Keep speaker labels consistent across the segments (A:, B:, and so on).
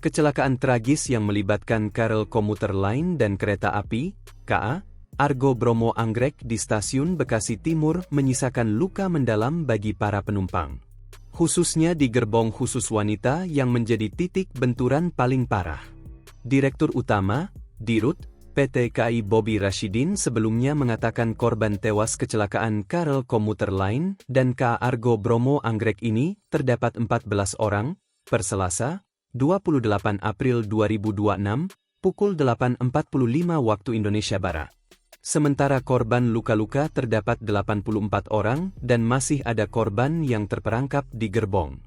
A: Kecelakaan tragis yang melibatkan KRL komuter lain dan kereta api, KA, Argo Bromo Anggrek di Stasiun Bekasi Timur menyisakan luka mendalam bagi para penumpang. Khususnya di gerbong khusus wanita yang menjadi titik benturan paling parah. Direktur Utama, Dirut, PT KAI Bobi Rashidin sebelumnya mengatakan korban tewas kecelakaan KRL komuter lain dan KA Argo Bromo Anggrek ini terdapat 14 orang, per Selasa, 28 April 2026, pukul 8.45 waktu Indonesia Barat. Sementara korban luka-luka terdapat 84 orang dan masih ada korban yang terperangkap di gerbong.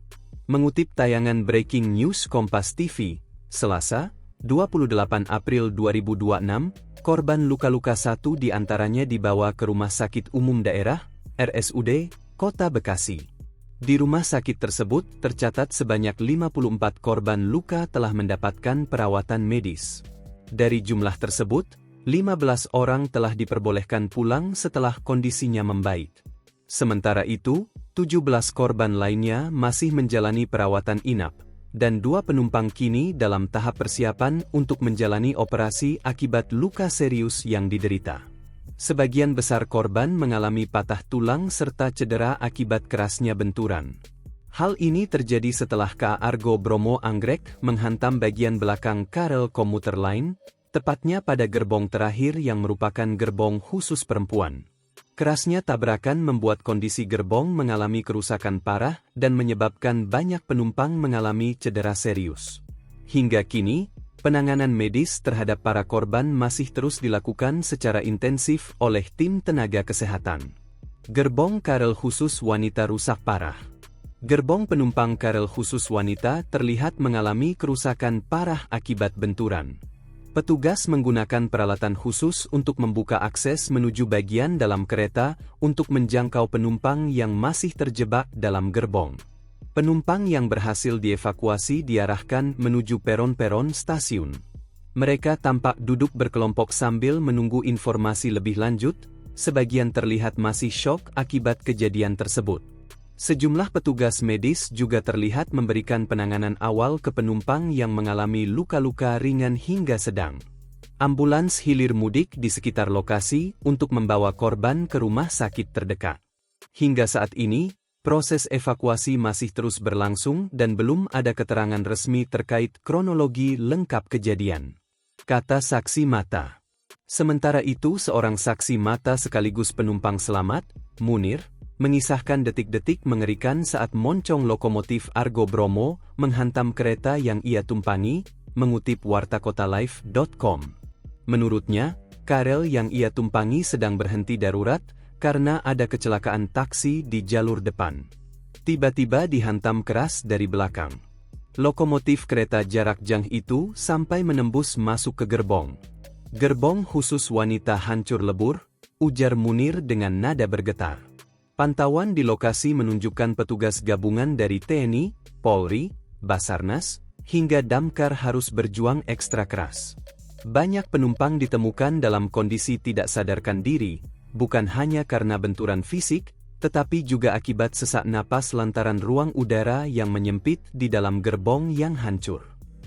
A: Mengutip tayangan Breaking News Kompas TV, Selasa, 28 April 2026, korban luka-luka 1 diantaranya dibawa ke Rumah Sakit Umum Daerah, RSUD, Kota Bekasi. Di rumah sakit tersebut tercatat sebanyak 54 korban luka telah mendapatkan perawatan medis. Dari jumlah tersebut, 15 orang telah diperbolehkan pulang setelah kondisinya membaik. Sementara itu, 17 korban lainnya masih menjalani perawatan inap, dan 2 penumpang kini dalam tahap persiapan untuk menjalani operasi akibat luka serius yang diderita. Sebagian besar korban mengalami patah tulang serta cedera akibat kerasnya benturan. Hal ini terjadi setelah KA Argo Bromo Anggrek menghantam bagian belakang KRL komuter lain, tepatnya pada gerbong terakhir yang merupakan gerbong khusus perempuan. Kerasnya tabrakan membuat kondisi gerbong mengalami kerusakan parah dan menyebabkan banyak penumpang mengalami cedera serius. Hingga kini, penanganan medis terhadap para korban masih terus dilakukan secara intensif oleh tim tenaga kesehatan. Gerbong KRL khusus wanita rusak parah. Gerbong penumpang KRL khusus wanita terlihat mengalami kerusakan parah akibat benturan. Petugas menggunakan peralatan khusus untuk membuka akses menuju bagian dalam kereta untuk menjangkau penumpang yang masih terjebak dalam gerbong. Penumpang yang berhasil dievakuasi diarahkan menuju peron-peron stasiun. Mereka tampak duduk berkelompok sambil menunggu informasi lebih lanjut, sebagian terlihat masih syok akibat kejadian tersebut. Sejumlah petugas medis juga terlihat memberikan penanganan awal ke penumpang yang mengalami luka-luka ringan hingga sedang. Ambulans hilir mudik di sekitar lokasi untuk membawa korban ke rumah sakit terdekat. Hingga saat ini, proses evakuasi masih terus berlangsung dan belum ada keterangan resmi terkait kronologi lengkap kejadian. Kata saksi mata. Sementara itu seorang saksi mata sekaligus penumpang selamat, Munir, mengisahkan detik-detik mengerikan saat moncong lokomotif Argo Bromo menghantam kereta yang ia tumpangi, mengutip wartakotalive.com. Menurutnya, KRL yang ia tumpangi sedang berhenti darurat, karena ada kecelakaan taksi di jalur depan. Tiba-tiba dihantam keras dari belakang. Lokomotif kereta jarak jauh itu sampai menembus masuk ke gerbong. Gerbong khusus wanita hancur lebur, ujar Munir dengan nada bergetar. Pantauan di lokasi menunjukkan petugas gabungan dari TNI, Polri, Basarnas, hingga Damkar harus berjuang ekstra keras. Banyak penumpang ditemukan dalam kondisi tidak sadarkan diri, bukan hanya karena benturan fisik, tetapi juga akibat sesak napas lantaran ruang udara yang menyempit di dalam gerbong yang hancur.